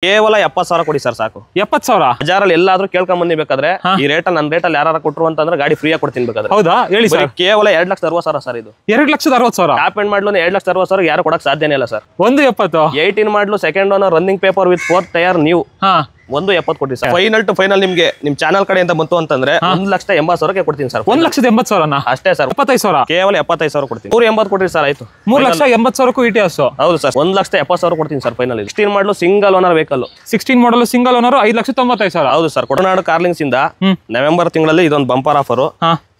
ಕೇವಲ 70,000 ಕೊಡಿ ಸರ್ ಸಾಕು. 70,000 ಬಜಾರಲ್ಲಿ ಎಲ್ಲಾದ್ರೂ ಕೇಳ್ಕೊಂಡ್ ಬಂದಿ ಬೇಕಾದ್ರೆ ಈ ರೇಟ್ ನನ್ನ ರೇಟಲ್ಲಿ ಯಾರು ಕೊಟ್ಟರು ಅಂತಂದ್ರೆ ಗಾಡಿ ಫ್ರೀ ಆಗಿ ಕೊಡ್ತೀನಿ ಬೇಕಾದ್ರೆ. ಹೌದಾ ಹೇಳಿ ಸರ್. ಕೇವಲ 2,60,000 ಸರ್ ಇದು. 2,60,000 ಟಾಪ್ ಎಂಡ್ ಮಾಡ್ಲು 2,60,000 ಯಾರು ಕೊಡಕ್ ಸಾಧ್ಯನೇ ಇಲ್ಲ sir. 170 18 ಮಾಡ್ಲು second owner running paper with 4 tyre new 170 ಕೊಡಿ ಸರ್. ಫೈನಲ್ ಟು ಫೈನಲ್ ನಿಮ್ಗೆ ನಿಮ್ ಚಾನಲ್ ಕಡೆಯಿಂದ ಬಂತು ಅಂತಂದ್ರೆ 1,80,000 ಕೊಡ್ತೀನಿ ಸರ್. 1,80,000 ಅಷ್ಟೇ ಸರ್. 75,000 ಕೇವಲ 75,000 ಕೊಡ್ತೀನಿ. 180 ಕೊಡ್ರಿ ಸರ್ ಆಯ್ತು. 3,80,000 ಇಟಿಎಸ್. ಹೌದು ಸರ್. 1,70,000 ಕೊಡ್ತೀನಿ sir final. 16 ಮಾಡ್ಲು single owner vehicle. 16 model single owner 5,95,000. ಹೌದು ಸರ್. ಕೊಡನಾಡು ಕಾರ್ಲಿಂಗ್ಸ್ ಇಂದ ನವೆಂಬರ್ ತಿಂಗಳಲ್ಲಿ ಇದೊಂದು ಬಂಪರ್ ಆಫರ್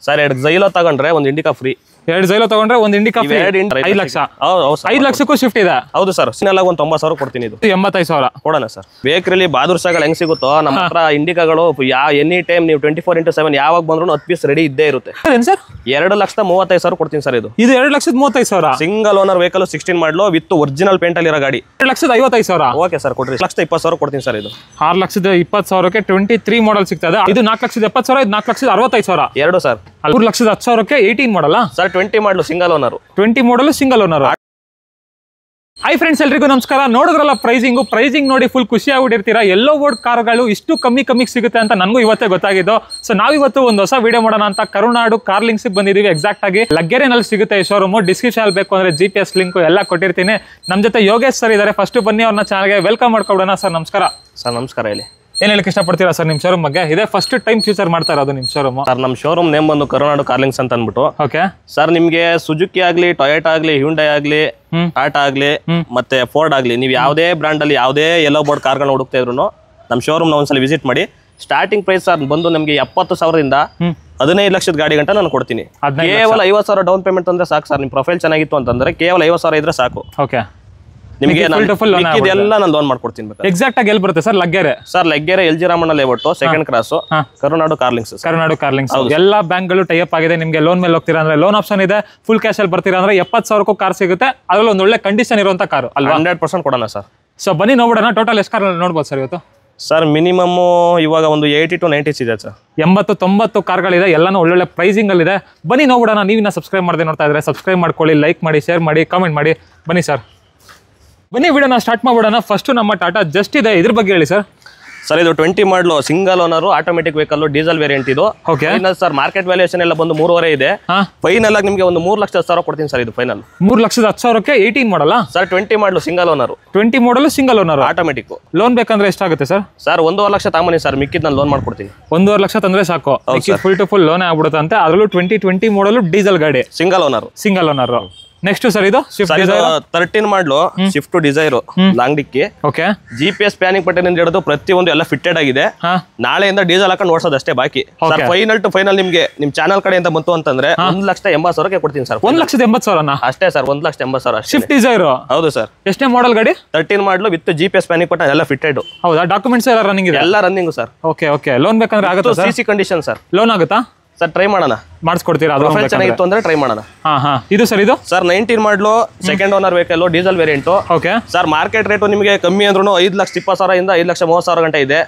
ಸರ್. 2 ಜೈಲೋ ತಗೊಂಡ್ರೆ ಒಂದು ಇಂಡಿಕಾ ಫ್ರೀ. 2 ಜೈಲೋ ತಗೊಂಡ್ರೆ ಒಂದು ಇಂಡಿಕಾ ಫ್ರೀ. 5 ಲಕ್ಷ. 5 ಲಕ್ಷಕ್ಕೂ ಶಿಫ್ಟ್ ಇದೆ. ಹೌದು ಸರ್. ಸಿನಲ್ಲ ಒಂದು 90,000 ಕೊಡ್ತೀನಿ. ಇದು 85,000 ಕೊಡೋಣ ಸರ್. ಬೇಕರಿಲಿ ಬಾದುರ್ಸಾಗಳು ಹೆಂಗ್ ಸಿಗುತ್ತೋ ನಮ್ಮ ಹತ್ರ ಇಂಡಿಕಾಗಳು ಎನಿ ಟೈಮ್ ನೀವು 24/7 ಯಾವಾಗ ಬಂದ್ರು 10 ಪೀಸ್ ರೆಡಿ ಇದ್ದೇ ಇರುತ್ತೆ. ಸರ್ 2,35,000 ಕೊಡ್ತೀನಿ ಸರ್. ಇದು 2,35,000 single owner vehicle 16 model with original paint ಅಲ್ಲಿ ಇರೋ ಗಾಡಿ. 2,55,000. ಓಕೆ ಸರ್ ಕೊಡ್ರಿ. 6,20,000 ಕೊಡ್ತೀನಿ ಸರ್. ಇದು 6,20,000ಕ್ಕೆ 23 ಮಾಡಲ್ ಸಿಗ್ತದೆ. ಇದು 4,70,000. ಇದು 4,65,000. ಎರಡು ಸರ್. 3,10,000ಕ್ಕೆ 18 ಮಾಡಲ್ಲ sir. 20 ಮಾಡ್ಲು single owner. 20 model single owner. Hi friends, ಎಲ್ರಿಗೂ ನಮಸ್ಕಾರ. ನೋಡಿದ್ರಲ್ಲ ಪ್ರೈಸಿಂಗ್ ನೋಡಿ ಫುಲ್ ಖುಷಿ ಆಗ್ಬಿಟ್ಟಿರ್ತೀರಾ. ಎಲ್ಲೋ ಬೋರ್ಡ್ ಕಾರ್ಗಳು ಇಷ್ಟು ಕಮ್ಮಿ ಸಿಗುತ್ತೆ ಅಂತ ನನಗೂ ಇವತ್ತೇ ಗೊತ್ತಾಗಿದ್ದು. ಸೊ ನಾವಿವತ್ತು ಒಂದು ಹೊಸ ವಿಡಿಯೋ ಮಾಡೋಣ ಅಂತ ಕರುನಾಡು ಕಾರ್ಲಿಂಗ್ಸ್ ಬಂದಿದ್ದೀವಿ. ಎಕ್ಸಾಕ್ಟ್ ಆಗಿ ಲಗ್ಗೆರೆನಲ್ಲಿ ಸಿಗುತ್ತೆ ಈ ಶೋರೂಮ್. ಡಿಸ್ಕ್ರಿಪ್ಷನ್ ಬೇಕು ಅಂದ್ರೆ GPS ಲಿಂಕ್ ಎಲ್ಲ ಕೊಟ್ಟಿರ್ತೀನಿ. ನಮ್ಮ ಜೊತೆ ಯೋಗೇಶ್ ಸರ್ ಇದ್ದಾರೆ. ಫಸ್ಟ್ ಬನ್ನಿ ಅವ್ರನ್ನ ಚಾನಲ್ಗೆ ವೆಲ್ಕಮ್ ಮಾಡ್ಕೊಡೋಣ. ಸರ್ ನಮಸ್ಕಾರ. ಸರ್ ನಮಸ್ಕಾರ. ಹೇಳಿ, ಏನ್ ಹೇಳಕ್ ಇಷ್ಟಪಡ್ತೀರಾ ಸರ್ ನಿಮ್ ಶೋರೂಮ್ ಬಗ್ಗೆ? ಇದೇ ಫಸ್ಟ್ ಟೈಮ್ ಫ್ಯೂಚರ್ ಮಾಡ್ತಾ ಇರೋದು ನಿಮ್ ಶೋರೂಮ್? ಸರ್ ನಮ್ಮ ಶೋರೂಮ್ ನೇಮ್ ಬಂದು ಕರುನಾಡು ಕಾರ್ಲಿಂಗ್ಸ್ ಅಂತ ಅಂದ್ಬಿಟ್ಟು. ಓಕೆ ಸರ್, ನಿಮ್ಗೆ ಸುಜುಕಿ ಆಗ್ಲಿ, ಟೊಯೋಟಾ ಆಗ್ಲಿ, ಹ್ಯುಂಡೈ ಆಗ್ಲಿ, ಟಾಟಾ ಆಗ್ಲಿ, ಮತ್ತೆ ಫೋರ್ಡ್ ಆಗ್ಲಿ, ನೀವು ಯಾವುದೇ ಬ್ರಾಂಡ್ ಅಲ್ಲಿ ಯಾವುದೇ ಯೆಲ್ಲೋ ಬೋರ್ಡ್ ಕಾರ್ಗಳನ್ನ ಹುಡುಕ್ತಾ ಇದ್ರು ನಮ್ಮ ಶೋರೂಮ್ ಒಂದ್ಸಲ ವಿಸಿಟ್ ಮಾಡಿ. ಸ್ಟಾರ್ಟಿಂಗ್ ಪ್ರೈಸ್ ಸರ್ ಬಂದು ನಮಗೆ 70,000ರಿಂದ 15 ಲಕ್ಷದ ಗಾಡಿ ಗಂಟ ನಾನು ಕೊಡ್ತೀನಿ. ಕೇವಲ 50,000 ಡೌನ್ ಪೇಮೆಂಟ್ ಅಂದ್ರೆ ಸಾಕು ಸರ್. ನಿಮ್ ಪ್ರೊಫೈಲ್ ಚೆನ್ನಾಗಿತ್ತು ಅಂತಂದ್ರೆ ಕೇವಲ 50,000 ಇದ್ರೆ ಸಾಕು. ಓಕೆ, ನಿಮಗೆ ಎಲ್ಲ ನಾನು ಲೋನ್ ಮಾಡ್ಕೊಡ್ತೀನಿ. ಎಕ್ಸಾಕ್ಟ್ ಆಗಿ ಎಲ್ಲಿ ಬರುತ್ತೆ sir? Laggere. Sir Laggere LG Ramanna layout second cross, Karunadu Carlings. Karunadu Carlings ಎಲ್ಲಾ ಬ್ಯಾಂಕ್ಗಳು ಟೈಅಪ್ ಆಗಿದೆ. ನಿಮಗೆ ಲೋನ್ ಮೇಲೆ ಹೋಗ್ತೀರಾ ಅಂದ್ರೆ ಲೋನ್ ಆಪ್ಷನ್ ಇದೆ. ಫುಲ್ ಕ್ಯಾಶ್ ಅಲ್ಲಿ ಬರ್ತೀರಾ ಅಂದ್ರೆ 70,000ಕ್ಕೂ ಕಾರ್ ಸಿಗುತ್ತೆ. ಅದ್ರಲ್ಲಿ ಒಂದು ಒಳ್ಳೆ ಕಂಡೀಷನ್ ಇರುವಂತ ಕಾರು ಅಲ್ವಾ? 100% ಕೊಡೋಣ ಸರ್. ಸೊ ಬನ್ನಿ ನೋಡೋಣ. ಟೋಟಲ್ ಎಷ್ಟು ಕಾರ್ ನೋಡ್ಬೋದು ಸರ್ ಇವತ್ತು? ಸರ್ ಮಿನಿಮಮ್ ಇವಾಗ ಒಂದು 80 to 90 ಇದೆ ಸರ್. 80-90 ಕಾರ್ಗಳಿದೆ. ಎಲ್ಲಾನು ಒಳ್ಳೊಳ್ಳೆ ಪ್ರೈಸಿಂಗ್ ಅಲ್ಲಿ ಇದೆ. ಬನ್ನಿ ನೋಡೋಣ. ನೀವಿನ್ನ ಸಬ್ಸ್ಕ್ರೈಬ್ ಮಾಡದೆ ನೋಡ್ತಾ ಇದ್ರೆ ಸಬ್ಸ್ಕ್ರೈಬ್ ಮಾಡ್ಕೊಳ್ಳಿ, ಲೈಕ್ ಮಾಡಿ, ಶೇರ್ ಮಾಡಿ, ಕಾಮೆಂಟ್ ಮಾಡಿ. ಬನ್ನಿ ಸರ್, ಬನ್ನಿ ವಿಡಿಯೋನ ಸ್ಟಾರ್ಟ್ ಮಾಡ್ಬಿಡೋಣ. ಫಸ್ಟ್ ನಮ್ಮ ಟಾಟಾ ಜಸ್ಟ್ ಇದೆ, ಇದ್ರ ಬಗ್ಗೆ ಹೇಳಿ ಸರ್. ಸರ್ ಇದು 20 ಮಾಡಲು single owner automatic vehicle diesel variant. ಇದು ಸರ್ ಮಾರ್ಕೆಟ್ ವ್ಯಾಲ್ಯೂಯೇಷನ್ ಎಲ್ಲ ಬಂದು 3.5 ಇದೆ. ಫೈನಲ್ ಆಗಿ ನಿಮಗೆ ಒಂದು 3,10,000 ಕೊಡ್ತೀನಿ ಸರ್. ಇದು ಫೈನಲ್ 3,10,000ಕ್ಕೆ 18 ಮಾಡಲ್ಲ ಸರ್. 20 ಮಾಡಲು ಸಿಂಗಲ್ ಓನರ್. 20 ಮಾಡಲು ಸಿಂಗಲ್ ಓನರ್ ಆಟೋಮೆಟಿಕ್. ಲೋನ್ ಬೇಕಂದ್ರೆ ಎಷ್ಟಾಗುತ್ತೆ ಸರ್? ಸರ್ 1.5 ಲಕ್ಷ ತಗೊಂಬನ್ನಿ ಸರ್, ಮಿಕ್ಕಿದ್ ನಾನು ಲೋನ್ ಮಾಡ್ಕೊಡ್ತೀನಿ. 1.5 ಲಕ್ಷ ತಂದ್ರೆ ಸಾಕು, ಫುಲ್ ಟು ಫುಲ್ ಲೋನ್ ಆಗ್ಬಿಡುತ್ತೆ ಅಂತೆ. ಅದರಲ್ಲೂ 2020 ಮಾಡಲು ಡೀಸೆಲ್ ಗಾಡಿ, ಸಿಂಗಲ್ ಓನರ್. ನೆಕ್ಸ್ಟ್ ಸರ್ ಇದು 13 ಮಾಡಲು ಶಿಫ್ಟ್ ಡಿಸೈರ್ ಲಾಂಗ್ ಡಿಕ್ಕಿ. ಓಕೆ, GPS ಪ್ಯಾನಿಂಗ್ ಪಟ್ಟೆನಿಂದ ಹಿಡಿದು ಪ್ರತಿಯೊಂದು ಎಲ್ಲ ಫಿಟ್ಟೆಡ್ ಆಗಿದೆ. ನಾಳೆಯಿಂದ ಡೀಸೆಲ್ ಹಾಕೊಂಡು ಓಡಿಸೋದು ಅಷ್ಟೇ ಬಾಕಿ. ಸರ್ ಫೈನಲ್ ಟು ಫೈನಲ್ ನಿಮ್ಗೆ ನಿಮ್ ಚಾನಲ್ ಕಡೆಯಿಂದ ಬಂತು ಅಂತಂದ್ರೆ 1,80,000ಕ್ಕೆ ಕೊಡ್ತೀನಿ ಸರ್. 1,80,000 ಅಷ್ಟೇ ಸರ್. 1,80,000 Swift Dzire. ಹೌದು ಸರ್. ಎಷ್ಟನೇ ಮಾಡಲ್ ಗಾಡಿ? 13 ಮಾಡಲು ವಿತ್ GPS ಪ್ಯಾನಿಂಗ್ ಪಟ್ಟ ಎಲ್ಲ ಫಿಟ್ಟೆಡ್. ಹೌದಾ? ಡಾಕ್ಯುಮೆಂಟ್ಸ್ ಎಲ್ಲ ರನ್ನಿಂಗ್ ಇದೆ? ಎಲ್ಲ ರನ್ನಿಂಗ್ ಸರ್. ಓಕೆ, ಲೋನ್ ಬೇಕಂದ್ರೆ ಆಗುತ್ತೆ? CC condition sir. ಲೋನ್ ಆಗುತ್ತಾ ಸರ್? ಟ್ರೈ ಮಾಡೋಣ, ಮಾಡಿಸ್ಕೊಡ್ತೀರಾ? ಚೆನ್ನಾಗಿತ್ತು ಅಂದ್ರೆ ಟ್ರೈ ಮಾಡೋಣ. ಇದು ಸರ್ ಇದು sir 19 model second owner vehicle diesel variant. Okay sir market rate ನಿಮಗೆ ಕಮ್ಮಿ ಅಂದ್ರೂ 5,20,000 ಇಂದ 5,30,000 ಗಂಟೆ ಇದೆ.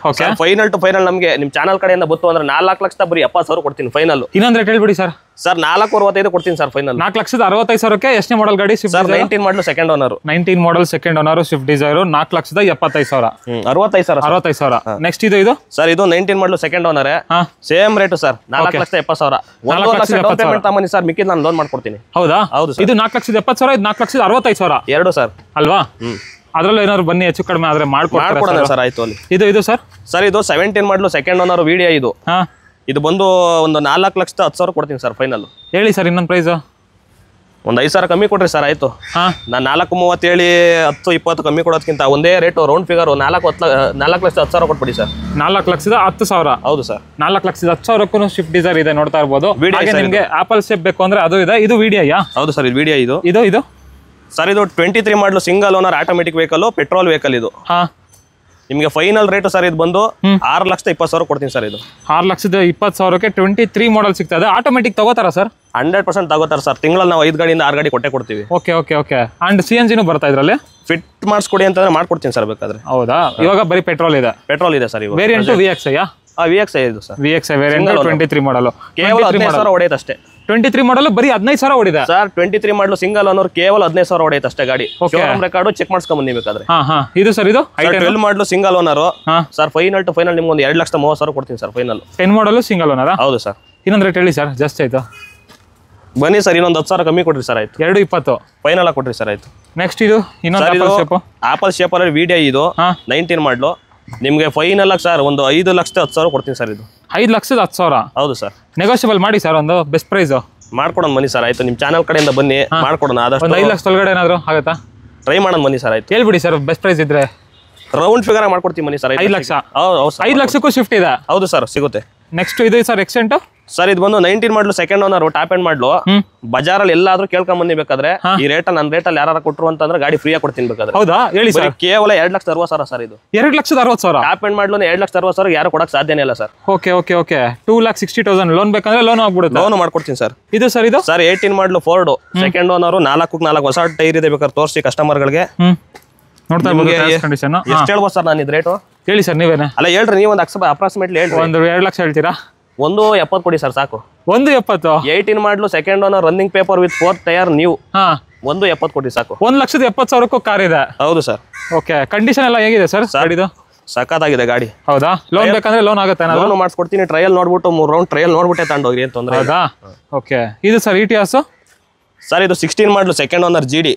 ಫೈನಲ್ ಟು ಫೈನಲ್ ನಮಗೆ ನಿಮ್ ಚಾನಲ್ ಕಡೆಯಿಂದ ಬಂತು ಅಂದ್ರೆ 4,00,000 ಬರೀ 70,000 ಕೊಡ್ತೀನಿ ಫೈನಲ್. ಇನ್ನೊಂದು ರೇಟ್ ಹೇಳ್ಬಿಡಿ ಸರ್. ಸರ್ 4,65,000 ಕೊಡ್ತೀನಿ ಸರ್ ಫೈನಲ್. 4,65,000ಕ್ಕೆ ಎಷ್ಟನೇ ಮಾಡಲ್ ಗಾಡಿ? Sir 19 model second owner. 19 model second owner Swift Dzire. 4,75,000. 65,000. Next ಇದು ಸರ್ ಇದು 19 model second owner. Same rate sir. 4,70,000. 1 lakh down payment ತಗೊಂಬನ್ನಿ ಸರ್, ಮಿಕ್ಕಿದ್ ನಾನು ಲೋನ್ ಮಾಡ್ಕೊಡ್ತೀನಿ. ಹೌದಾ? ಹೌದು. ಇದು 4,70,000, ಇದು 4,65,000. ಎರಡು ಸರ್ ಅಲ್ವಾ? ಅದ್ರಲ್ಲೂ ಏನಾದ್ರು ಬನ್ನಿ ಹೆಚ್ಚು ಕಡಿಮೆ ಆದ್ರೆ ಮಾಡ್ಕೊಡ್ತೀನಿ ಸರ್. ಆಯ್ತು ಅಲ್ಲಿ. ಇದು ಸರ್. ಸರ್ ಇದು 17 ಮಾಡಲು ಸೆಕೆಂಡ್ ಓನರ್ ವಿಡಿಯೋ. ಇದು ಬಂದು ಒಂದು 4,10,000 ಕೊಡ್ತೀನಿ ಸರ್ ಫೈನಲ್. ಹೇಳಿ ಸರ್ ಇನ್ನೊಂದು ಪ್ರೈಸ್. ಒಂದು 5,000 ಕಮ್ಮಿ ಕೊಡ್ರಿ ಸರ್. ಆಯ್ತು, ನಾನು 4,30 ಹೇಳಿ 10-20 ಕಮ್ಮಿ ಕೊಡೋದಕ್ಕಿಂತ ಒಂದೇ ರೇಟು ರೌಂಡ್ ಫಿಗರ್ 4,10,000 ಕೊಟ್ಬಿಡಿ ಸರ್. 4,10,000. ಹೌದು ಸರ್. 4,10,000ಕ್ಕೂ ಶಿಫ್ಟ್ ಡಿಸೈರ್ ಇದೆ, ನೋಡ್ತಾ ಇರ್ಬೋದು. ನಿಮಗೆ ಆಪಲ್ ಶೇಪ್ ಬೇಕು ಅಂದ್ರೆ ಅದು ಇದೆ. ಇದು ವಿಡಿಯೋ? ಹೌದು ಸರ್, ಇದು ವಿಡಿಯೋ. ಇದು ಸರ್ ಇದು 23 ಮಾಡಲು single owner automatic vehicle petrol vehicle. ಇದು ನಿಮಗೆ ಫೈನಲ್ ರೇಟ್ ಸರ್ ಇದು ಬಂದು 6,20,000 ಕೊಡ್ತೀನಿ ಸರ್. ಇದು 6,20,000ಕ್ಕೆ 23 ಮಾಡಲ್ ಸಿಗ್ತದೆ. ಆಟೋಮೆಟಿಕ್ ತಗೋತಾರ ಸರ್? 100% ತಗೋತಾರೆ ಸರ್. ತಿಂಗಳಲ್ಲಿ ನಾವು 5 ಗಾಡಿಯಿಂದ 6 ಗಾಡಿ ಕೊಡ್ತೀವಿ. ಓಕೆ. ಅಂಡ್ CNG ಬರ್ತಾ ಇದ್ರಲ್ಲಿ ಫಿಟ್ ಮಾಡಿಸ್ಕೊಡಿ ಅಂತಂದ್ರೆ ಮಾಡ್ಕೊಡ್ತೀನಿ ಸರ್ ಬೇಕಾದ್ರೆ. ಹೌದಾ? ಇವಾಗ ಬರೀ ಪೆಟ್ರೋಲ್ ಇದೆ ಸರ್. ವೇರಿಯಂಟ್ VXI VXI ಇದು ಸರ್. VXI ವೇರಿಯಂಟ್ 23 ಮಾಡಲು ಕೇವಲ 15,000 ಹೊಡೆಯುತ್ತೆ ಅಷ್ಟೇ. 23 ಮಾಡಲು ಬರೀ 15,000 ಓಡಿದೆ ಸರ್. 23 ಮಾಡಲು ಸಿಂಗಲ್ ಓನರ್ ಕೇವಲ 15,000 ಹೊಡೆಯುತ್ತೆ ಅಷ್ಟೇ ಗಾಡಿ. ಶೋರೂಮ್ ರೆಕಾರ್ಡ್ ಚೆಕ್ ಮಾಡ್ಸ್ಕೊಂಡ್ ಬನ್ನಿ ಬೇಕಾದ್ರೆ. ಇದು ಸರ್ ಇದು 12 model single owner sir. Final to final ನಿಮ್ಗೆ ಒಂದು 2,30,000 ಕೊಡ್ತೀನಿ sir final. 10 model single owner. ಹೌದು ಸರ್. ಇನ್ನೊಂದು ರೇಟ್ ಹೇಳಿ ಸರ್, ಜಾಸ್ತಿ ಆಯ್ತು. ಬನ್ನಿ ಸರ್, ಇನ್ನೊಂದು 10,000 ಕಮ್ಮಿ ಕೊಡ್ರಿ ಸರ್. ಆಯ್ತು 2,20 ಫೈನಲ್ ಆಗಿ ಕೊಡ್ರಿ ಸರ್. ಆಯ್ತು. ನೆಕ್ಸ್ಟ್ ಇದು ಇನ್ನೊಂದು ಆಪಲ್ ಶೇಪ್ ಅಲ್ಲಿ ವಿಡಿಯೋ ಇದು 19 ಮಾಡಲು ನಿಮ್ಗೆ ಫೈನಲ್ ಆಗಿ ಸರ್ ಒಂದು 5,10,000 ಕೊಡ್ತೀನಿ ಸರ್. ಇದು 5,10,000. ಹೌದು ಸರ್. ನೆಗೋಷಿಯಬಲ್ ಮಾಡಿ ಸರ್, ಒಂದು ಬೆಸ್ಟ್ ಪ್ರೈಸ್ ಮಾಡ್ಕೊಡೋಣ ಬನ್ನಿ ಸರ್. ಆಯ್ತು, ನಿಮ್ ಚಾನಲ್ ಕಡೆಯಿಂದ ಬನ್ನಿ ಮಾಡ್ಕೊಡೋಣ. ಆದಷ್ಟು 5 ಲಕ್ಷ ಒಳಗಡೆ ಏನಾದ್ರು ಆಗುತ್ತಾ? ಟ್ರೈ ಮಾಡೋಣ ಬನ್ನಿ ಸರ್. ಆಯ್ತು ಹೇಳ್ಬಿಡಿ ಸರ್, ಬೆಸ್ಟ್ ಪ್ರೈಸ್ ಇದ್ರೆ ರೌಂಡ್ ಫಿಗರ್ ಮಾಡ್ಕೊಡ್ತೀನಿ ಬನ್ನಿ ಸರ್. 5 ಲಕ್ಷ. ಹೌದು 5 ಲಕ್ಷಕ್ಕೂ ಶಿಫ್ಟ್ ಇದೆ. ಹೌದು ಸರ್, ಸಿಗುತ್ತೆ. ನೆಕ್ಸ್ಟ್ ಇದು ಸರ್ ಎಕ್ಸೆಂಟ್ ಸರ್. ಇದು ಬಂದು 19 model second owner top end ಮಾಡ್ಲು. ಬಜಾರಲ್ಲಿ ಎಲ್ಲಾದ್ರೂ ಕೇಳ್ಕೊಂಡ್ ಬಂದಿ ಬೇಕಾದ್ರೆ ಈ ರೇಟ್ ನನ್ನ ರೇಟಲ್ಲಿ ಯಾರು ಕೊಟ್ಟರು ಅಂತಂದ್ರೆ ಗಾಡಿ ಫ್ರೀ ಆಗಿ ಕೊಡ್ತೀನಿ ಬೇಕಾದ್ರೆ. ಹೌದಾ? ಹೇಳಿ ಸರ್. ಕೇವಲ 2,60,000 ಸರ್. ಇದು 2,60,000 ಟಾಪ್ ಎಂಡ್ ಮಾಡ್ಲು 2,60,000 ಯಾರು ಕೊಡಕ್ ಸಾಧ್ಯನೇ ಇಲ್ಲ sir. Okay okay okay 2,60,000 loan ಬೇಕಂದ್ರೆ ಲೋನ್ ಆಗ್ಬಿಡುತ್ತೆ. ಲೋನ್ ಮಾಡ್ಕೊಡ್ತೀನಿ ಸರ್. ಇದು ಸರ್ ಇದು ಸರ್ 18 ಮಾಡಲು ಫೋರ್ಡ್ ಸೆಕೆಂಡ್ ಓನರ್ 4 ಹೊಸ ಟೈರ್ ಇದೆ. ಬೇಕಾದ್ರೆ ತೋರಿಸಿ ಕಸ್ಟಮರ್ಗಳಿಗೆ. ನೋಡ್ತಾ ಇರ್ಬೋದು ಕಂಡೀಷನ್. ಎಷ್ಟು ಹೇಳ್ಬೋದು ಸರ್ ನಾನು ಇದು ರೇಟು? ಹೇಳಿ ಸರ್ ನೀವೇನೆ. ಅಲ್ಲ ಹೇಳ್ರಿ, ನೀವು ಒಂದು ಅಪ್ರಾಕ್ಸಿಮೇಟ್ಲಿ ಹೇಳ್ರಿ. ಒಂದು 2 ಲಕ್ಷ ಹೇಳ್ತೀರಾ? 1,70,000 ಕೊಡಿ ಸರ್ ಸಾಕು. 1,70,000. 18 model second owner running paper with 4 tyre new. 1,70,000 ಕೊಡಿ ಸಾಕು. 1,70,000 ಕಾರ್ ಇದೆ. ಹೌದು ಸರ್. ಓಕೆ, ಕಂಡೀಷನ್ ಎಲ್ಲ ಹೇಗಿದೆ ಸರ್ ಗಾಡಿದು? ಸಖತ್ತಾಗಿದೆ ಗಾಡಿ. ಹೌದಾ? ಲೋನ್ ಬೇಕಂದ್ರೆ ಲೋನ್ ಆಗುತ್ತೆ? ಲೋನ್ ಮಾಡಿಸ್ಕೊಡ್ತೀನಿ. ಟ್ರಯಲ್ ನೋಡ್ಬಿಟ್ಟು 3 ರೌಂಡ್ ಟ್ರಯಲ್ ನೋಡ್ಬಿಟ್ಟೆ ತಗೊಂಡೋಗಿ ಏನು ತೊಂದರೆ. ಹೌದಾ? ಓಕೆ. ಇದು ಸರ್ ಇಟಿಯಾಸ್ ಸರ್. ಇದು 16 ಮಾಡಲು ಸೆಕೆಂಡ್ ಓನರ್ GD.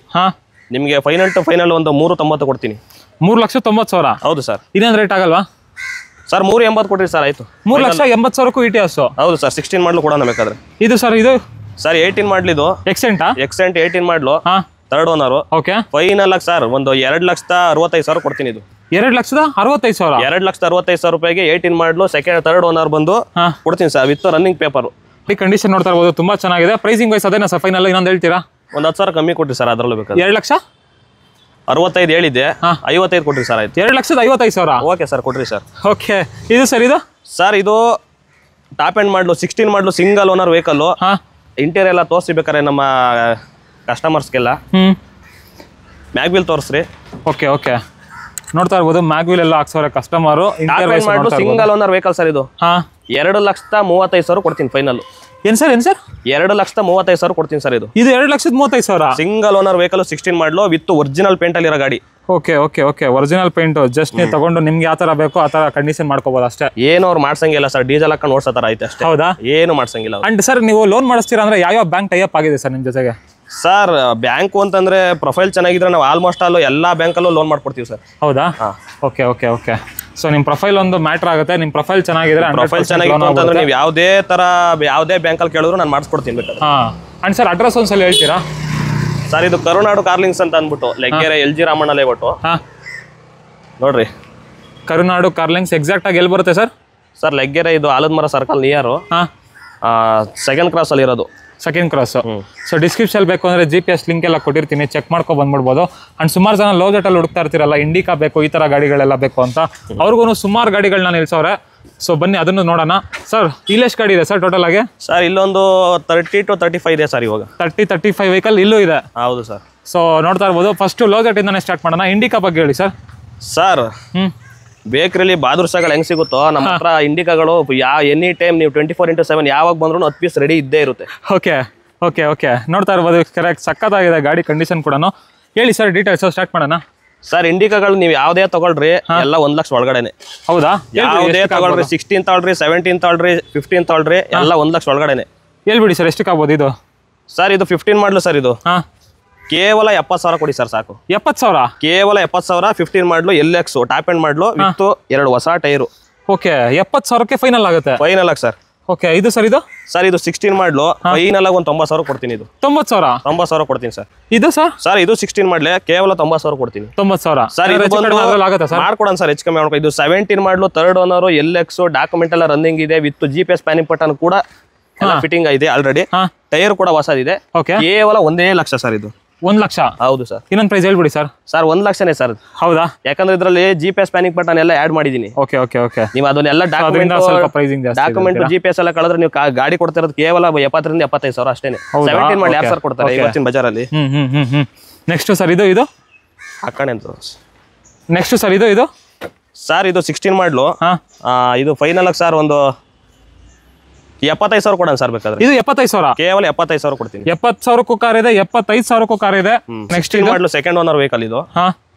ನಿಮಗೆ ಫೈನಲ್ ಟು ಫೈನಲ್ ಒಂದು 3,90,000 ಕೊಡ್ತೀನಿ. 3,90,000. ಹೌದು ಸರ್. ಇನ್ನೊಂದು ರೇಟ್ ಆಗಲ್ವಾ ಸರ್? 3,80,000 ಕೊಡ್ರಿ ಸರ್. ಆಯ್ತು. 3,80,000ಕ್ಕೂ ಇಟಿಯಾಸ್. ಹೌದು ಸರ್. 16 ಮಾಡಲು ಕೊಡೋಣ ಬೇಕಾದ್ರೆ. ಇದು ಸರ್ ಇದು ಸರ್ 18 ಮಾಡಲಿದು ಎಕ್ಸೆಂಟ್ 18 ಮಾಡಲು ಥರ್ಡ್ ಓನರ್. ಓಕೆ. ಫೈನಲ್ ಆಗಿ ಸರ್ ಒಂದು 2,65,000 ಕೊಡ್ತೀನಿ. ಇದು 2,65,000. 2,65,000 ರೂಪಾಯಿಗೆ 18 ಮಾಡಲು ಥರ್ಡ್ ಓನರ್ ಬಂದು ಕೊಡ್ತೀನಿ ಸರ್ ವಿತ್ ರನ್ನಿಂಗ್ ಪೇಪರ್. ಈ ಕಂಡೀಷನ್ ನೋಡ್ತಾ ಇರ್ಬೋದು, ತುಂಬಾ ಚೆನ್ನಾಗಿದೆ. ಪ್ರೈಸಿಂಗ್ ವೈಸ್ ಅದೇನಾ ಸರ್ ಫೈನಲ್? ಇನ್ನೊಂದು ಹೇಳ್ತೀರಾ? ಒಂದು 10,000 ಕಮ್ಮಿ ಕೊಟ್ರಿ ಸರ್. ಅದರಲ್ಲೂ ಬೇಕಾದ್ರೆ 2,65,000 ಹೇಳಿದ್ದೆ. 55 ಕೊಟ್ರಿ ಸರ್. ಆಯ್ತು. 2,55,000. ಓಕೆ ಸರ್, ಕೊಟ್ರಿ ಸರ್. ಓಕೆ. ಇದು ಸರ್ ಇದು ಸರ್ ಇದು ಟಾಪ್ ಎಂಡ್ ಮಾಡಲು 16 ಮಾಡಲು ಸಿಂಗಲ್ ಓನರ್ ವೆಹಿಕಲ್. ಇಂಟೀರಿಯರ್ ಎಲ್ಲ ತೋರಿಸ್ಬೇಕಾರೆ ನಮ್ಮ ಕಸ್ಟಮರ್ಸ್ಗೆಲ್ಲ ಮ್ಯಾಗ್ವಿಲ್ ತೋರಿಸ್ರಿ. Okay okay. ನೋಡ್ತಾ ಇರ್ಬೋದು, ಮ್ಯಾಗ್ವಿಲ್ ಎಲ್ಲ ಹಾಕ್ಸೋರೆ customer. Single owner vehicle sir. ಇದು 2,35,000 ಕೊಡ್ತೀನಿ ಫೈನಲ್. ಏನ್ ಸರ್ 2,35,000 ಕೊಡ್ತೀನಿ ಸರ್. ಇದು 2,35,000 ಸಿಂಗಲ್ ಓನರ್ ವೆಹಿಕಲ್ 16 ಮಾಡಲು ವಿತ್ ಒರಿಜಿನಲ್ ಪೇಂಟ್ ಅಲ್ಲಿ ಇರೋ ಗಾಡಿ. Okay okay okay. Original paint just ನೀವು ತಗೊಂಡು ನಿಮ್ಗೆ ಯಾವ ತರ ಬೇಕೋ ಆ ತರ ಕಂಡೀಷನ್ ಮಾಡ್ಕೋಬಹುದು ಅಷ್ಟೇ. ಏನು ಅವ್ರು ಮಾಡ್ಸಂಗಿಲ್ಲ ಸರ್. ಡೀಸೆಲ್ ಹಾಕೊಂಡು ಓಡಿಸೋ ಐತೆ ಅಷ್ಟೇ. ಹೌದಾ? ಏನು ಮಾಡ್ಸಂಗಿಲ್ಲ. ಅಂಡ್ ಸರ್ ನೀವು ಲೋನ್ ಮಾಡಿಸ್ತೀರಾ ಅಂದ್ರೆ ಯಾವ ಬ್ಯಾಂಕ್ ಟೈ ಅಪ್ ಆಗಿದೆ ಸರ್ ನಿಮ್ ಜೊತೆಗೆ? ಸರ್ ಬ್ಯಾಂಕು ಅಂತಂದ್ರೆ ಪ್ರೊಫೈಲ್ ಚೆನ್ನಾಗಿದ್ರೆ ನಾವು ಆಲ್ಮೋಸ್ಟ್ ಆಲ್ ಎಲ್ಲಾ ಬ್ಯಾಂಕಲ್ಲೂ ಲೋನ್ ಮಾಡ್ಕೊಡ್ತೀವಿ ಸರ್. ಹೌದಾ? Okay okay okay. ಸೊ ನಿಮ್ ಪ್ರೊಫೈಲ್ ಒಂದು ಮ್ಯಾಟರ್ ಆಗುತ್ತೆ. ನಿಮ್ ಪ್ರೊಫೈಲ್ ಚೆನ್ನಾಗಿದ್ರೆ ಪ್ರೊಫೈಲ್ ಚೆನ್ನಾಗಿತ್ತು ಅಂತಂದ್ರೆ ನೀವು ಯಾವುದೇ ಬ್ಯಾಂಕಲ್ಲಿ ಕೇಳಿದ್ರು ನಾನು ಮಾಡಿಸ್ಕೊಡ್ತೀನಿ ಬೇಕಾದ್ರೆ. ಅಂಡ್ ಸರ್ ಅಡ್ರೆಸ್ ಒಂದ್ಸಲ ಹೇಳ್ತೀರಾ? ಸರ್ ಇದು ಕರುನಾಡು ಕಾರ್ಲಿಂಗ್ಸ್ ಅಂತ ಅಂದ್ಬಿಟ್ಟು ಲೆಗ್ಗೆರೆ LG ರಾಮಣ್ಣ ಲೇಔಟ್. ನೋಡ್ರಿ, ಕರುನಾಡು ಕಾರ್ಲಿಂಗ್ಸ್ ಎಕ್ಸಾಕ್ಟ್ ಆಗಿ ಎಲ್ಲಿ ಬರುತ್ತೆ ಸರ್? ಸರ್ ಲೆಗ್ಗೆರೆ ಇದು ಆಲದಮರ ಸರ್ಕಲ್ ನಿಯರು ಸೆಕೆಂಡ್ ಕ್ರಾಸ್ ಅಲ್ಲಿ ಇರೋದು. Second cross. ಸೊ ಡಿಸ್ಕ್ರಿಪ್ಷನ್ ಬೇಕು ಅಂದ್ರೆ GPS ಲಿಂಕ್ ಎಲ್ಲ ಕೊಟ್ಟಿರ್ತೀನಿ, ಚೆಕ್ ಮಾಡ್ಕೊ ಬಂದ್ಬಿಡ್ಬೋದು. ಅಂಡ್ ಸುಮಾರು ಜನ ಲೋ ಜೆಟ್ ಅಲ್ಲಿ ಹುಡುಕ್ತಾ ಇರ್ತೀರಲ್ಲ, ಇಂಡಿಕಾ ಬೇಕು, ಈ ತರ ಗಾಡಿಗಳೆಲ್ಲ ಬೇಕು ಅಂತ, ಅವ್ರಿಗೂ ಸುಮಾರು ಗಾಡಿಗಳನ್ನ ನಿಲ್ಸವ್ರೆ. ಸೊ ಬನ್ನಿ ಅದನ್ನು ನೋಡೋಣ. ಸರ್ ಇಲ್ಲೆಷ್ಟು ಗಾಡಿ ಇದೆ ಸರ್ ಟೋಟಲ್ ಆಗಿ? ಸರ್ ಇಲ್ಲೊಂದು 30 to 35 ಇದೆ ಸರ್. ಇವಾಗ 30-35 ವೆಹಿಕಲ್ ಇಲ್ಲೂ ಇದೆ. ಹೌದು ಸರ್. ಸೊ ನೋಡ್ತಾ ಇರ್ಬೋದು. ಫಸ್ಟ್ ಲೋ ಜೆಟ್ ಇಂದಾನೆ ಸ್ಟಾರ್ಟ್ ಮಾಡೋಣ. ಇಂಡಿಕಾ ಬಗ್ಗೆ ಹೇಳಿ ಸರ್. ಸರ್ ಬೇಕ್ರಿಲಿ ಬಾದುರ್ಸಾಗಳು ಹೆಂಗ್ ಸಿಗುತ್ತೋ ನಮ್ಮ ಹತ್ರ ಇಂಡಿಕಾಗಳು ಎನಿ ಟೈಮ್ ನೀವು 24x7 ಯಾವಾಗ ಬಂದ್ರು 10 ಪೀಸ್ ರೆಡಿ ಇದ್ದೇ ಇರುತ್ತೆ. Okay okay okay. ನೋಡ್ತಾ ಇರ್ಬೋದು, ಕರೆಕ್ಟ್ ಸಕ್ಕತ್ತಾಗಿದೆ ಗಾಡಿ ಕಂಡೀಷನ್ ಕೂಡ. ಹೇಳಿ ಸರ್ ಡೀಟೇಲ್ಸ್ ಸ್ಟಾರ್ಟ್ ಮಾಡೋಣ. ಸರ್ ಇಂಡಿಕಾಗಳು ನೀವು ಯಾವುದೇ ತಗೊಳ್ರಿ ಎಲ್ಲ 1 ಲಕ್ಷ ಒಳಗಡೆನೆ. ಹೌದಾ? ಯಾವುದೇ ತಗೊಳ್ರಿ 16 ತಗೊಳ್ರಿ 17 ತಗೊಳ್ರಿ 15 ತಗೊಳ್ರಿ ಎಲ್ಲ 1 ಲಕ್ಷ ಒಳಗಡೆನೆ. ಹೇಳ್ಬಿಡಿ ಸರ್ ಎಷ್ಟಕ್ಕೆ ಆಗ್ಬೋದು ಇದು? ಸರ್ ಇದು 15 ಮಾಡಲು ಸರ್. ಇದು ಕೇವಲ 70,000 ಕೊಡಿ ಸರ್ ಸಾಕು. 70,000? ಕೇವಲ 70,000. 15 ಮಾಡಲು LX ಟಾಪ್ ಎಂಡ್ ಮಾಡಲು ವಿತ್ 2 ಹೊಸ ಟೈರು. ಓಕೆ. 70,000ಕ್ಕೆ ಫೈನಲ್ ಆಗುತ್ತೆ? ಫೈನಲ್ ಆಗಿ ಸರ್. ಓಕೆ. ಇದು ಸರ್ ಇದು? ಸರ್ ಇದು 16 ಮಾಡಲು ಫೈನಲ್ ಆಗಿ ಒಂದು 90,000 ಕೊಡ್ತೀನಿ. ಇದು 90,000 ಕೊಡ್ತೀನಿ ಸರ್. ಇದು ಸರ್? ಸರ್ ಇದು 16 ಮಾಡಲೆ ಕೇವಲ 90,000 ಕೊಡ್ತೀನಿ. 90,000 ಸರ್ ಇದು ಮಾಡ್ಕೊಡೋಣ ಸರ್, ಹೆಚ್ಚು ಕಮ್ಮಿ ಮಾಡ್ಕೊ. ಇದು 17 ಮಾಡಲು ಥರ್ಡ್ ಓನರ್ LX ಡಾಕ್ಯುಮೆಂಟ್ ಎಲ್ಲ ರನ್ನಿಂಗ್ ಇದೆ ವಿತ್ GPS ಪ್ಯಾನಿಂಗ್ ಬಟನ್ ಕೂಡ ಫಿಟ್ಟಿಂಗ್ ಇದೆ ಆಲ್ರೆಡಿ. ಟೈರ್ ಕೂಡ ಹೊಸದಿದೆ. ಕೇವಲ 1 ಲಕ್ಷ ಸರ್. ಇದು 1 ಲಕ್ಷ? ಹೌದು ಸರ್. ಇನ್ನೊಂದು ಪ್ರೈಸ್ ಹೇಳ್ಬಿಡಿ ಸರ್. Sir 1 ಲಕ್ಷನೇ sir. ಹೌದಾ? ಯಾಕಂದ್ರೆ ಇದರಲ್ಲಿ GPS ಪ್ಯಾನಿಂಗ್ ಬಟನ್ ಎಲ್ಲ ಆಡ್ ಮಾಡಿದೀನಿ. Okay okay okay. ನೀವು ಅದನ್ನೆಲ್ಲ ಡಾಕ್ಯುಮೆಂಟ್ GPS ಎಲ್ಲ ಕಳೆದ್ರೆ ನೀವು ಗಾಡಿ ಕೊಡ್ತಿರೋದು ಕೇವಲ 70,000 to 75,000 ಅಷ್ಟೇನೆ. 17 ಮಾಡಲಿ ಯಾರು ಸರ್ ಕೊಡ್ತಾರೆ ಇವತ್ತಿನ ಬಜಾರಲ್ಲಿ? ನೆಕ್ಸ್ಟ್ ಸರ್ ಇದು ಹಾಕಣೆ ಅಂತ. ನೆಕ್ಸ್ಟ್ ಸರ್ ಇದು ಸರ್ ಇದು 16 ಮಾಡಲು ಇದು ಫೈನಲ್ ಆಗಿ ಸರ್ ಒಂದು 75,000 ಕೊಡೋಣ ಸರ್ ಬೇಕಾದ್ರೆ. ಇದು 75,000 ಕೇವಲ 75,000 ಕೊಡ್ತೀನಿ. 70,000 ಕಾರ್ ಇದೆ, 75,000 ಕಾರ್ ಇದೆ. ನೆಕ್ಸ್ಟ್ ಮಾಡಲು ಸೆಕೆಂಡ್ ಓನರ್ ವೆಹಿಕಲ್ ಇದು. ಹಾ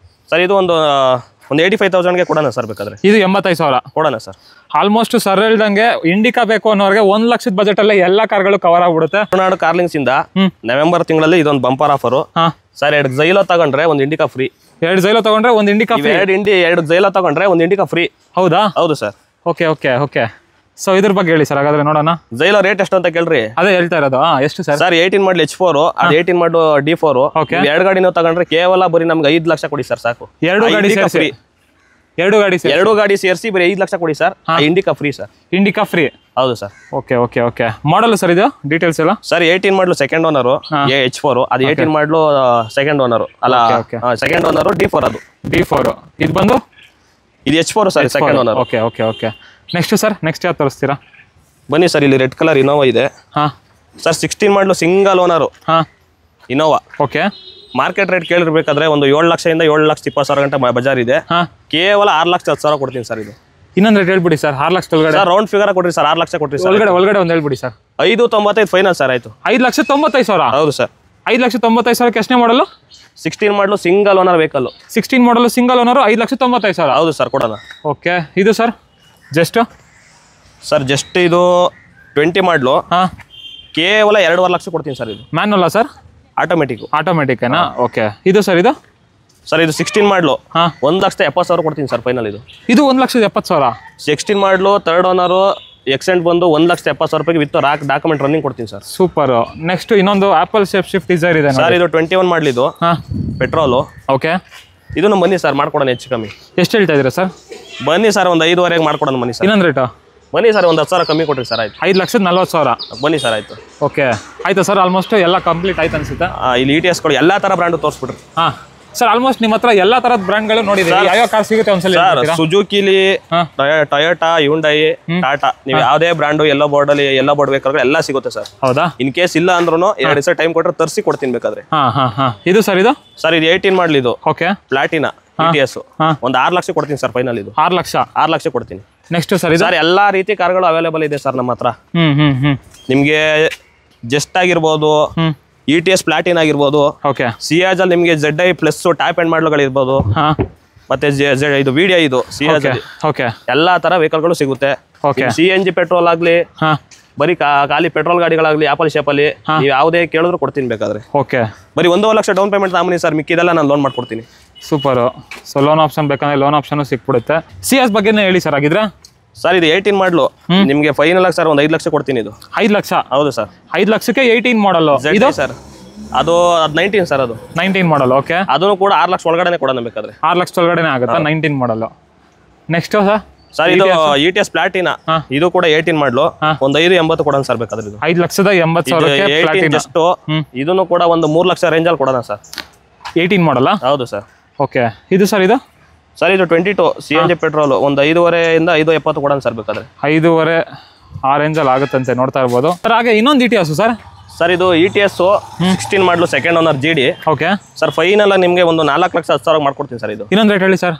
ಸರ್ ಇದು ಒಂದು 85,000ಗೆ ಕೊಡೋಣ ಸರ್ ಬೇಕಾದ್ರೆ. ಇದು 85,000 ಕೊಡೋಣ ಸರ್. ಆಲ್ಮೋಸ್ಟ್ ಸರ್ ಹೇಳ್ದಂಗೆ ಇಂಡಿಕಾ ಬೇಕು ಅನ್ನೋರಿಗೆ 1 ಲಕ್ಷದ ಬಜೆಟ್ ಅಲ್ಲೇ ಎಲ್ಲಾ ಕಾರ್ಗಳು ಕವರ್ ಆಗ್ಬಿಡುತ್ತೆ. ಕರ್ನಾಟಕ ಕಾರ್ಲಿಂಗ್ಸ್ ಇಂದ ನವೆಂಬರ್ ತಿಂಗಳಲ್ಲಿ ಇದೊಂದು ಬಂಪರ್ ಆಫರ್ ಸರ್. 2 ಜೈಲೋ ತಗೊಂಡ್ರೆ ಒಂದು ಇಂಡಿಕಾ ಫ್ರೀ. 2 ಜೈಲೋ ತಗೊಂಡ್ರೆ ಒಂದು ಇಂಡಿಕಾ ಫ್ರೀ. 2 ಜೈಲೋ ತಗೊಂಡ್ರೆ ಒಂದು ಇಂಡಿಕಾ ಫ್ರೀ. ಹೌದಾ? ಹೌದು sir. Okay okay okay. So ಇದ್ರ ಬಗ್ಗೆ ಹೇಳಿ ಸರ್ ಹಾಗಾದ್ರೆ ನೋಡೋಣ. ಜೈಲೋ ರೇಟ್ ಎಷ್ಟು ಅಂತ ಕೇಳ್ರಿ. ಅದೇ ಹೇಳ್ತಾ ಇರೋದು. ಎಷ್ಟು ಸರ್? ಸರ್ 18 ಮಾಡಲ್ H4, ಅದು 18 ಮಾಡಲ್ D4. 2 ಗಾಡಿನೂ ತಗೊಂಡ್ರೆ ಕೇವಲ ಬರೀ ನಮ್ಗೆ 5 ಲಕ್ಷ ಕೊಡಿ ಸರ್ ಸಾಕು. 2 ಗಾಡಿ ಸೇರಿಸಿ 2 ಗಾಡಿ ಸೇರಿಸಿ ಬರೀ 5 ಲಕ್ಷ ಕೊಡಿ sir. Indica free sir. Indica free. ಹೌದು sir. Okay okay okay. Model sir ಇದು ಡೀಟೇಲ್ಸ್ ಎಲ್ಲ? Sir 18 model second owner H4, ಅದು 18 ಮಾಡಲು ಸೆಕೆಂಡ್ ಓನರು ಅಲ್ಲ, ಸೆಕೆಂಡ್ ಓನರು D4. ಅದು D4. ಇದು ಬಂದು ಇದು H4 sir, second owner. Okay okay okay. Next sir, next ಯಾವ್ದು ತೋರಿಸ್ತೀರಾ? ಬನ್ನಿ ಸರ್, ಇಲ್ಲಿ ರೆಡ್ ಕಲರ್ ಇನೋವಾ ಇದೆ. ಹಾಂ ಸರ್ 16 ಮಾಡಲು ಸಿಂಗಲ್ ಓನರು. ಹಾಂ ಇನೋವಾ. ಓಕೆ. ಮಾರ್ಕೆಟ್ ರೇಟ್ ಕೇಳಿರ್ಬೇಕಾದ್ರೆ ಒಂದು 7 ಲಕ್ಷದಿಂದ 7,20,000 ಗಂಟೆ ಬಜಾರ್ ಇದೆ. ಕೇವಲ 6,10,000 ಕೊಡ್ತೀನಿ ಸರ್. ಇದು ಇನ್ನೊಂದು ರೇಟ್ ಹೇಳ್ಬಿಡಿ ಸರ್. 6 ಲಕ್ಷ ಒಳಗಡೆ ಸರ್ ರೌಂಡ್ ಫಿಗರ್ ಕೊಡ್ರಿ ಸರ್. 6 ಲಕ್ಷ ಕೊಡ್ರಿ ಸರ್. ಒಳಗಡೆ ಒಂದು ಹೇಳ್ಬಿಡಿ ಸರ್. 595 final sir. ಆಯ್ತು. 5,95,000. ಹೌದು ಸರ್. 5,95,000 ಎಷ್ಟನೇ ಮಾಡಲು? 16 ಮಾಡಲು ಸಿಂಗಲ್ ಓನರ್ ವೆಹಿಕಲ್. 16 ಮಾಡಲು ಸಿಂಗಲ್ ಓನರ್ 5,95,000. ಹೌದು ಸರ್, ಕೊಡೋಣ. ಓಕೆ. ಇದು ಸರ್ ಜಸ್ಟ್ ಸರ್ ಜಸ್ಟ್ ಇದು 20 ಮಾಡಲು. ಹಾಂ ಕೇವಲ 2.5 ಲಕ್ಷ ಕೊಡ್ತೀನಿ ಸರ್. ಇದು ಮ್ಯಾನುವಲ್ಲ ಸರ್? ಆಟೋಮೆಟಿಕ್. ಆಟೋಮೆಟಿಕ್ನಾ? ಓಕೆ. ಇದು ಸರ್ ಇದು ಸರ್ ಇದು 16 ಮಾಡಲು. ಹಾಂ 1,70,000 ಕೊಡ್ತೀನಿ ಸರ್ ಫೈನಲ್. ಇದು 1,70,000. 16 ಮಾಡಲು ಥರ್ಡ್ ಓನರು ಎಕ್ಸೆಂಟ್ ಬಂದು 1,70,000 ರೂಪಾಯಿಗೆ ವಿತ್ ಡಾಕ್ಯುಮೆಂಟ್ ರನ್ನಿಂಗ್ ಕೊಡ್ತೀನಿ ಸರ್. ಸೂಪರ್. ನೆಕ್ಸ್ಟ್ ಇನ್ನೊಂದು ಆಪಲ್ ಶೇಪ್ ಶಿಫ್ಟ್ ಡಿಸೈರ್ ಇದೆ ಸರ್. ಇದು 21 ಮಾಡಲಿದ್ದು. ಹಾಂ ಪೆಟ್ರೋಲು. ಓಕೆ. ಇದನ್ನು ಬನ್ನಿ ಸರ್, ಮಾಡ್ಕೊಡೋಣ ಹೆಚ್ಚು ಕಮ್ಮಿ. ಎಷ್ಟು ಹೇಳ್ತಾ ಇದ್ದೀರಾ ಸರ್? ಬನ್ನಿ ಸರ್, ಒಂದು 5,500 ಮಾಡ್ಕೊಡೋಣ. ಬನ್ನಿ ಸರ್. ಇನ್ನೊಂದು ರೇಟು ಬನ್ನಿ ಸರ್, ಒಂದು 10,000 ಕಮ್ಮಿ ಕೊಡ್ರಿ ಸರ್. ಆಯ್ತು. 5,40,000. ಬನ್ನಿ ಸರ್. ಆಯ್ತು. ಓಕೆ ಆಯ್ತಾ ಸರ್? ಆಲ್ಮೋಸ್ಟ್ ಎಲ್ಲ ಕಂಪ್ಲೀಟ್ ಆಯ್ತು ಅನ್ಸುತ್ತೆ. ಇಲ್ಲಿ ETS ಗಳು ಎಲ್ಲ ಥರ ಬ್ರ್ಯಾಂಡು ತೋರಿಸ್ಬಿಟ್ರಿ. ಹಾಂ ಸರ್, ಆಲ್ಮೋಸ್ಟ್ ನಿಮ್ಮ ಹತ್ರ ಎಲ್ಲ ಥರದ ಬ್ರ್ಯಾಂಡ್ಗಳು ನೋಡಿದ್ದೀವಿ. ಯಾವ ಕಾರ್ ಸಿಗುತ್ತೆ ಒಂದ್ಸಲ ಸರ್? ಸುಜುಕಿಲಿ, ಟೊಯೋಟಾ, ಹ್ಯುಂಡೈ, ಟಾಟಾ, ನೀವು ಯಾವುದೇ ಬ್ರ್ಯಾಂಡು ಎಲ್ಲೋ ಬೋರ್ಡಲ್ಲಿ ಎಲ್ಲೋ ಬೋರ್ಡ್ ಬೇಕಾದ್ರೆ ಎಲ್ಲ ಸಿಗುತ್ತೆ ಸರ್. ಹೌದಾ? ಇನ್ ಕೇಸ್ ಇಲ್ಲ ಅಂದ್ರೂ 2 ದಿವಸ ಟೈಮ್ ಕೊಟ್ಟರೆ ತರಿಸಿ ಕೊಡ್ತೀನಿ ಬೇಕಾದ್ರೆ. ಹಾಂ ಹಾಂ ಹಾಂ. ಇದು ಸರ್ ಇದು ಸರ್ ಇದು 18 ಮಾಡಲಿ. ಇದು ಓಕೆ. ಪ್ಲಾಟಿನಾ ETS. ಒಂದು 6 ಲಕ್ಷ ಕೊಡ್ತೀನಿ ಸರ್ ಫೈನಲ್. ಇದು 6 ಲಕ್ಷ ಕೊಡ್ತೀನಿ. ನೆಕ್ಸ್ಟ್ ಸರ್ ಇದು ಸರ್ ಎಲ್ಲಾ ರೀತಿ ಕಾರ್ಗಳು ಅವೈಲೇಬಲ್ ಇದೆ ಸರ್ ನಮ್ಮ ಹತ್ರ. ನಿಮ್ಗೆ ಜಸ್ಟ್ ಆಗಿರ್ಬೋದು, ETS ಪ್ಲಾಟಿನ್ ಆಗಿರ್ಬೋದು, ಸಿಯಾಜ್ ಅಲ್ಲಿ ನಿಮ್ಗೆ ZI ಪ್ಲಸ್ ಟ್ಯಾಪ್ ಅಂಡ್ ಮಾಡಲ್ಗಳಿರ್ಬೋದು, ಮತ್ತೆ ಇದು ವಿಡಿಯೋ, ಇದು ಸಿಯಾಜ್ ಎಲ್ಲಾ ತರ ವೆಹಿಕಲ್ಗಳು ಸಿಗುತ್ತೆ. CNG ಪೆಟ್ರೋಲ್ ಆಗ್ಲಿ, ಬರೀ ಖಾಲಿ ಪೆಟ್ರೋಲ್ ಗಾಡಿಗಳಾಗ್ಲಿ, ಆಪಲ್ ಶೇಪ್ ಅಲ್ಲಿ ನೀವು ಯಾವುದೇ ಕೇಳಿದ್ರು ಕೊಡ್ತೀನಿ ಬೇಕಾದ್ರೆ. ಬರೀ 1.5 ಲಕ್ಷ ಡೌನ್ ಪೇಮೆಂಟ್ ತಗೊಂಬನ್ನಿ ಸರ್, ಮಿಕ್ಕಿದೆಲ್ಲ ನಾನು ಲೋನ್ ಮಾಡ್ಕೊಡ್ತೀನಿ. ಸೂಪರ್. ಸೊ ಲೋನ್ ಆಪ್ಷನ್ ಬೇಕಂದ್ರೆ ಲೋನ್ ಆಪ್ಷನ್ ಸಿಕ್ಬಿಡುತ್ತೆ. ಸಿಯಾಜ್ ಬಗ್ಗೆನೇ ಹೇಳಿ ಸರ್ ಆಗಿದ್ರೆ. ಸರ್ ಇದು 18 ಮಾಡಲು. ನಿಮ್ಗೆ ಫೈನಲ್ ಆಗಿ ಸರ್ ಒಂದು 5 ಲಕ್ಷ ಕೊಡ್ತೀನಿ. ಇದು 5 ಲಕ್ಷ? ಹೌದು ಸರ್. 5 ಲಕ್ಷಕ್ಕೆ 18 ಮಾಡಲ್ ಇದು ಸರ್. ಅದು 19 ಸರ್. ಅದು 19 ಮಾಡಲ್. ಓಕೆ. ಅದನ್ನು ಕೂಡ 6 ಲಕ್ಷ ಒಳಗಡೆ ಕೊಡೋಣ ಬೇಕಾದ್ರೆ. 6 ಲಕ್ಷ ಒಳಗಡೆ ಆಗುತ್ತಾ? 19 ಮಾಡಲ್. ನೆಕ್ಸ್ಟ್ ಸರ್ ಸರ್ ಇದು ETS ಪ್ಲಾಟಿನಾ. ಇದು ಕೂಡ 18 ಮಾಡಲು. ಒಂದು 580 ಕೊಡೋಣ ಸರ್ ಬೇಕಾದ್ರೆ. ಇದು 5,80,000 ಜಸ್ಟ್. ಇದನ್ನು ಕೂಡ ಒಂದು 3 ಲಕ್ಷ ರೇಂಜ್ ಅಲ್ಲಿ ಕೊಡೋಣ ಸರ್. 18 ಮಾಡಲ್ಲ? ಹೌದು ಸರ್. ಓಕೆ. ಇದು ಸರ್ ಇದು ಸರ್ ಇದು 22 CNG ಪೆಟ್ರೋಲ್. ಒಂದು 5.5 ಇಂದ 5.70 ಕೊಡೋಣ ಸರ್ ಬೇಕಾದ್ರೆ. 5.5 ಆ ರೇಂಜಲ್ಲಿ ಆಗುತ್ತಂತೆ, ನೋಡ್ತಾ ಇರ್ಬೋದು ಸರ್. ಹಾಗೆ ಇನ್ನೊಂದು ETS ಸರ್. ಸರ್ ಇದು ETS 16 ಮಾಡಲು second owner GD. Okay sir. Final ನಿಮಗೆ ಒಂದು 4,10,000 ಮಾಡ್ಕೊಡ್ತೀನಿ ಸರ್. ಇದು ಇನ್ನೊಂದು ರೇಟ್ ಹೇಳಿ ಸರ್.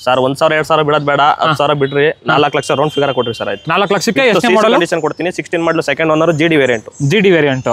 ಸರ್ 1,000 2,000 ಬಿಡೋದು ಬೇಡ, 10,000 ಬಿಡ್ರಿ. 4 ಲಕ್ಷ ರೌಂಡ್ ಫಿಗರ್ ಕೊಡ್ರಿ ಸರ್. ಆಯ್ತು. 4 ಲಕ್ಷಕ್ಕೆ ಎಷ್ಟು ಮಾಡಲ್ ಕಂಡೀಷನ್ ಕೊಡ್ತೀನಿ. 16 ಮಾಡಲು ಸೆಕೆಂಡ್ ಓನರ್ GD ವೇರಿಯಂಟ್.